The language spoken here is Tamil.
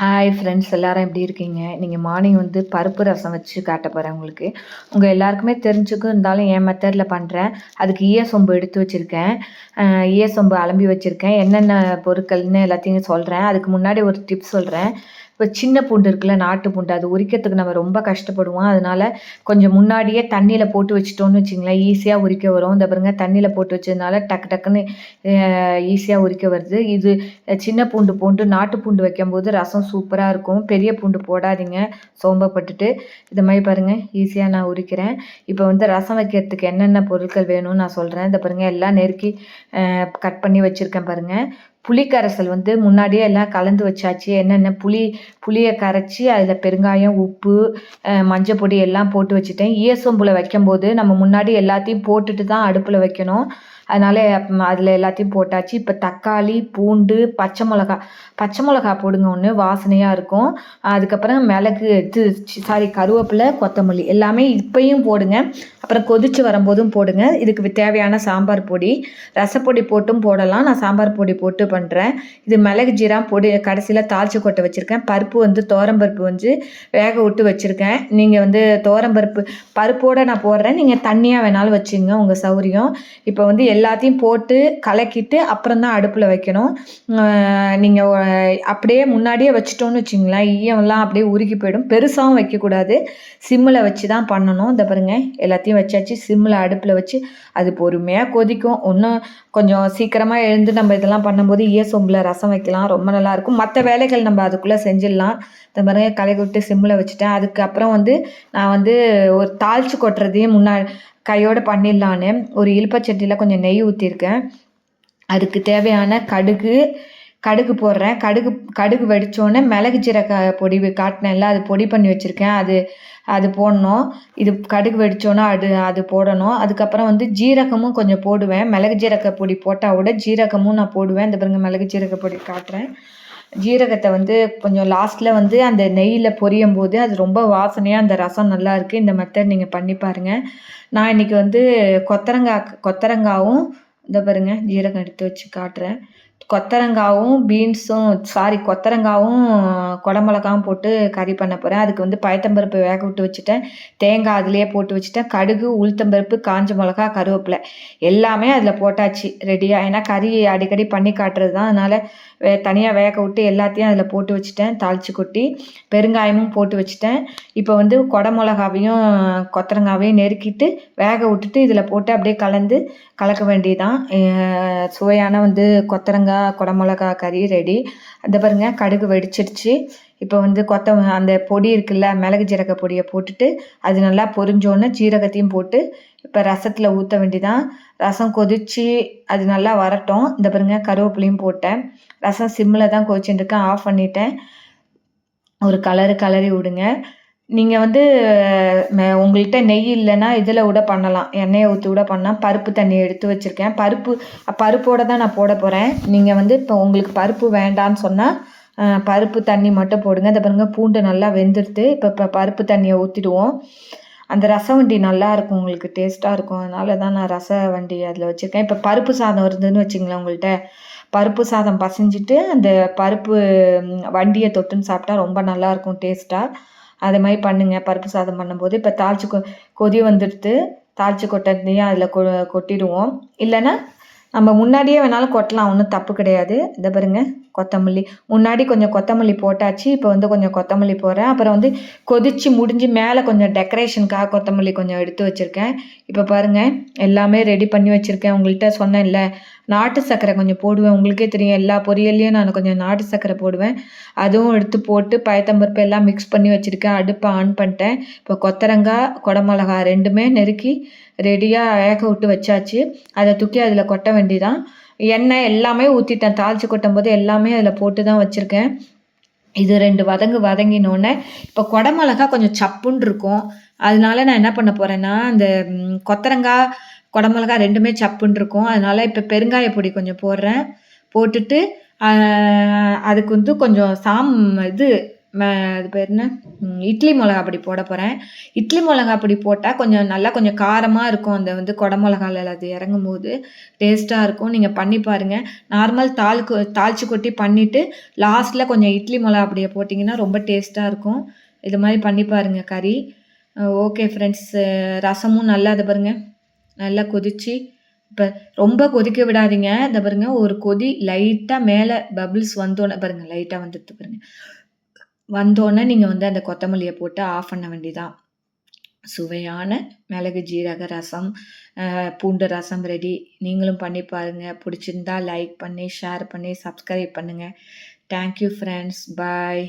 ஹாய் ஃப்ரெண்ட்ஸ், எல்லாரும் எப்படி இருக்கீங்க? நீங்கள் மார்னிங் வந்து பருப்பு ரசம் வச்சு காட்ட போகிறேன் உங்களுக்கு. உங்கள் எல்லாருக்குமே தெரிஞ்சுக்கும், இருந்தாலும் என் மெத்தடில் பண்ணுறேன். அதுக்கு ஈயசொம்பு எடுத்து வச்சுருக்கேன். ஈயசொம்பு அலம்பி வச்சுருக்கேன். என்னென்ன பொருட்கள்னு எல்லாத்தையும் சொல்கிறேன். அதுக்கு முன்னாடி ஒரு டிப்ஸ் சொல்கிறேன். இப்போ சின்ன பூண்டு இருக்குல்ல, நாட்டு பூண்டு, அது உரிக்கிறதுக்கு நம்ம ரொம்ப கஷ்டப்படுவோம். அதனால கொஞ்சம் முன்னாடியே தண்ணியில் போட்டு வச்சிட்டோன்னு வச்சுங்களேன், ஈஸியாக உரிக்க வரும். இந்த பாருங்க, தண்ணியில் போட்டு வச்சதுனால டக்கு டக்குன்னு ஈஸியாக உரிக்க வருது. இது சின்ன பூண்டு போட்டு நாட்டு பூண்டு வைக்கும்போது ரசம் சூப்பராக இருக்கும். பெரிய பூண்டு போடாதீங்க, சோம்பப்பட்டுட்டு. இது மாதிரி பாருங்கள், ஈஸியாக நான் உரிக்கிறேன். இப்போ வந்து ரசம் வைக்கிறதுக்கு என்னென்ன பொருட்கள் வேணும்னு நான் சொல்கிறேன். இந்த பாருங்கள், எல்லாம் நெருக்கி கட் பண்ணி வச்சுருக்கேன் பாருங்கள். புளிக்கரைசல் வந்து முன்னாடியே எல்லாம் கலந்து வச்சாச்சு. என்னென்ன புளியை கரைச்சி அதில் பெருங்காயம், உப்பு, மஞ்சள் பொடி எல்லாம் போட்டு வச்சுட்டேன். ஈயசொம்பில் வைக்கும்போது நம்ம முன்னாடி எல்லாத்தையும் போட்டுட்டு தான் அடுப்பில் வைக்கணும். அதனால் அதில் எல்லாத்தையும் போட்டாச்சு. இப்போ தக்காளி, பூண்டு, பச்சை மிளகா போடுங்க, ஒன்று வாசனையாக இருக்கும். அதுக்கப்புறம் மிளகு, கருவேப்பிலை, கொத்தமல்லி எல்லாமே இப்பையும் போடுங்க. அப்புறம் கொதித்து வரும்போதும் போடுங்க. இதுக்கு தேவையான சாம்பார் பொடி, ரசப்பொடி போட்டும் போடலாம். நான் சாம்பார் பொடி போட்டு பண்ணுறேன். இது மிளகு ஜீரா பொடி கடைசியில் தாளித்து கொட்டை வச்சுருக்கேன். பருப்பு வந்து துவரம்பருப்பு வந்து வேக விட்டு வச்சுருக்கேன். நீங்கள் வந்து பருப்போடு நான் போடுறேன். நீங்கள் தண்ணியாக வேணாலும் வச்சுங்க, உங்கள் சௌரியம். இப்போ வந்து எல்லாத்தையும் போட்டு கலக்கிட்டு அப்புறம் தான் அடுப்பில் வைக்கணும். நீங்கள் அப்படியே முன்னாடியே வச்சிட்டோன்னு வச்சிங்களேன், ஈயம்லாம் அப்படியே உருகி போயிடும். பெருசாகவும் வைக்கக்கூடாது, சிம்மில் வச்சு தான் பண்ணணும். இந்த பாருங்கள், எல்லாத்தையும் வச்சாச்சு. சிம்மில் அடுப்பில் வச்சு அது பொறுமையாக கொதிக்கும். இன்னும் கொஞ்சம் சீக்கிரமாக எழுந்து நம்ம இதெல்லாம் பண்ணும்போது ஈயசொம்பில் ரசம் வைக்கலாம், ரொம்ப நல்லாயிருக்கும். மற்ற வேலைகள் நம்ம அதுக்குள்ளே செஞ்சிடலாம். இந்த மாதிரி கலக்கி விட்டு சிம்மில் வச்சுட்டேன். அதுக்கப்புறம் வந்து நான் வந்து ஒரு தாளித்து கொட்டுறதையும் கையோடு பண்ணிடலான்னு ஒரு இலுப்பச்சட்டியில் கொஞ்சம் நெய் ஊற்றிருக்கேன். அதுக்கு தேவையான கடுகு போடுறேன். கடுகு வெடித்தோடனே மிளகு ஜீரக பொடி காட்டினேன்ல, அது பொடி பண்ணி வச்சுருக்கேன். அது போடணும். இது கடுகு வெடித்தோன்னா அது போடணும். அதுக்கப்புறம் வந்து ஜீரகமும் கொஞ்சம் போடுவேன். மிளகு ஜீரக பொடி போட்டால் விட ஜீரகமும் நான் போடுவேன். இந்த பாருங்க, மிளகு ஜீரக பொடி காட்டுறேன். ஜீரகத்தை வந்து கொஞ்சம் லாஸ்ட்டில் வந்து அந்த நெய்யில் பொரியும் போது அது ரொம்ப வாசனையாக அந்த ரசம் நல்லாயிருக்கு. இந்த மெத்தட் நீங்கள் பண்ணி பாருங்கள். நான் இன்றைக்கி வந்து கொத்தரங்காவும் இந்த பாருங்கள், ஜீரகம் எடுத்து வச்சு காட்டுறேன். கொத்தரங்காவும் குடமிளகாவும் போட்டு கறி பண்ண போகிறேன். அதுக்கு வந்து பயத்தம்பருப்பு வேக விட்டு வச்சுட்டேன். தேங்காய் அதிலே போட்டு வச்சுட்டேன். கடுகு, உளுத்தம்பருப்பு, காஞ்ச மிளகா, கருவேப்பிலை எல்லாமே அதில் போட்டாச்சு ரெடியாக. ஏன்னா கறி அடிக்கடி பண்ணி காட்டுறது தான், அதனால் தனியாக வேக விட்டு எல்லாத்தையும் அதில் போட்டு வச்சுட்டேன். தாளித்து கொட்டி பெருங்காயமும் போட்டு வச்சுட்டேன். இப்போ வந்து குடமிளகாவையும் கொத்தரங்காவையும் நெருக்கிட்டு வேக விட்டுட்டு இதில் போட்டு அப்படியே கலக்க வேண்டியதான். சுவையான வந்து கொத்தரங்காய் குடமிளகா கறி ரெடி. அந்த பாருங்க, கடுகு வெடிச்சிருச்சு. இப்போ வந்து அந்த பொடி இருக்குல்ல, மிளகு ஜீரக பொடியை போட்டுட்டு அது நல்லா பொரிஞ்சோன்னு ஜீரகத்தையும் போட்டு இப்போ ரசத்தில் ஊற்ற வேண்டியதான். ரசம் கொதித்து அது நல்லா வரட்டும். இந்த பாருங்க, கருவேப்பிலையும் போட்டேன். ரசம் சிம்மில் தான் கொதிச்சுட்டு இருக்கேன். ஆஃப் பண்ணிட்டேன். ஒரு கலரி விடுங்க. நீங்கள் வந்து உங்கள்கிட்ட நெய் இல்லைன்னா இதில் கூட பண்ணலாம், எண்ணெயை ஊற்றி கூட பண்ணலாம். பருப்பு தண்ணி எடுத்து வச்சுருக்கேன். பருப்போடு தான் நான் போட போகிறேன். நீங்கள் வந்து இப்போ உங்களுக்கு பருப்பு வேண்டான்னு சொன்னால் பருப்பு தண்ணி மட்டும் போடுங்க. இந்த பாருங்க, பூண்டு நல்லா வெந்துடுது. இப்போ பருப்பு தண்ணியை ஊற்றிடுவோம். அந்த ரச வண்டி நல்லாயிருக்கும், உங்களுக்கு டேஸ்ட்டாக இருக்கும். அதனால தான் நான் ரச வண்டி அதில் வச்சுருக்கேன். இப்போ பருப்பு சாதம் இருந்ததுன்னு வச்சுங்களேன், உங்கள்கிட்ட பருப்பு சாதம் பசைஞ்சிட்டு அந்த பருப்பு வண்டியை தொட்டுன்னு சாப்பிட்டா ரொம்ப நல்லாயிருக்கும் டேஸ்ட்டாக. அது மாதிரி பண்ணுங்கள் பருப்பு சாதம் பண்ணும்போது. இப்போ தாளித்து கொதி வந்துடுத்து. தாளித்து கொட்டத்தையும் அதில் கொட்டிடுவோம். இல்லைன்னா நம்ம முன்னாடியே வேணாலும் கொட்டலாம், ஒன்றும் தப்பு கிடையாது. இதை பாருங்க, கொத்தமல்லி முன்னாடி கொஞ்சம் கொத்தமல்லி போட்டாச்சு. இப்போ வந்து கொஞ்சம் கொத்தமல்லி போடுறேன். அப்புறம் வந்து கொதித்து முடிஞ்சு மேலே கொஞ்சம் டெக்கரேஷனுக்காக கொத்தமல்லி கொஞ்சம் எடுத்து வச்சுருக்கேன். இப்போ பாருங்கள், எல்லாமே ரெடி பண்ணி வச்சுருக்கேன். உங்கள்கிட்ட சொன்னேன்ல, நாட்டு சர்க்கரை கொஞ்சம் போடுவேன். உங்களுக்கே தெரியும், எல்லா பொரியல்லையும் நான் கொஞ்சம் நாட்டு சர்க்கரை போடுவேன். அதுவும் எடுத்து போட்டு பயத்தம்பருப்பு எல்லாம் மிக்ஸ் பண்ணி வச்சுருக்கேன். அடுப்பை ஆன் பண்ணிட்டேன். இப்போ கொத்தரங்காய், குடமிளகா ரெண்டுமே நெருக்கி ரெடியாக வேக விட்டு வச்சாச்சு. அதை தூக்கி அதில் கொட்ட வேண்டியதான். எண்ணெய் எல்லாமே ஊற்றிட்டேன். தாளித்து கொட்டும் போது எல்லாமே அதில் போட்டு தான் வச்சுருக்கேன். இது 2 வதங்கினோடனே இப்போ குடமிளகா கொஞ்சம் சப்புன்னு இருக்கும். அதனால நான் என்ன பண்ண போகிறேன்னா, அந்த கொத்தரங்காய், குடமிளகா ரெண்டுமே சப்புன்னு இருக்கும். அதனால் இப்போ பெருங்காய பொடி கொஞ்சம் போடுறேன். போட்டுட்டு அதுக்கு வந்து கொஞ்சம் அது பேர் என்ன? இட்லி மொளகா பொடி போட போறேன். இட்லி மொளகா பொடி போட்டா கொஞ்சம் காரமா இருக்கும். அந்த வந்து கொடை மொளகால அது இறங்கும்போது டேஸ்ட்டா இருக்கும். நீங்க பண்ணி பாருங்க. நார்மல் தாளிச்சு கொட்டி பண்ணிட்டு, லாஸ்ட்ல கொஞ்சம் இட்லி மொளகா பொடிய போட்டீங்கன்னா, ரொம்ப டேஸ்ட்டா இருக்கும். இது மாரி பண்ணி பாருங்க கறி. Okay friends. ரசமும் நல்லா இத பாருங்க, நல்லா கொதிச்சு, இப்ப ரொம்ப கொதிக்க விடாதீங்க. இத பாருங்க ஒரு கொதி லைட்டா மேல பபிள்ஸ் வந்தோனே பாருங்க, லைட்டா வந்துருது பாருங்க. வந்தோனே நீங்க வந்து அந்த கொத்தமல்லிய போட்டு ஆஃப் பண்ண வேண்டியதான். சுவையான மிளகு ஜீரக ரசம், பூண்டு ரசம் ரெடி. நீங்களும் பண்ணி பாருங்க. புடிச்சிருந்தா லைக் பண்ணி, ஷேர் பண்ணி, சப்ஸ்கிரைப் பண்ணுங்க. Thank you friends. பாய்.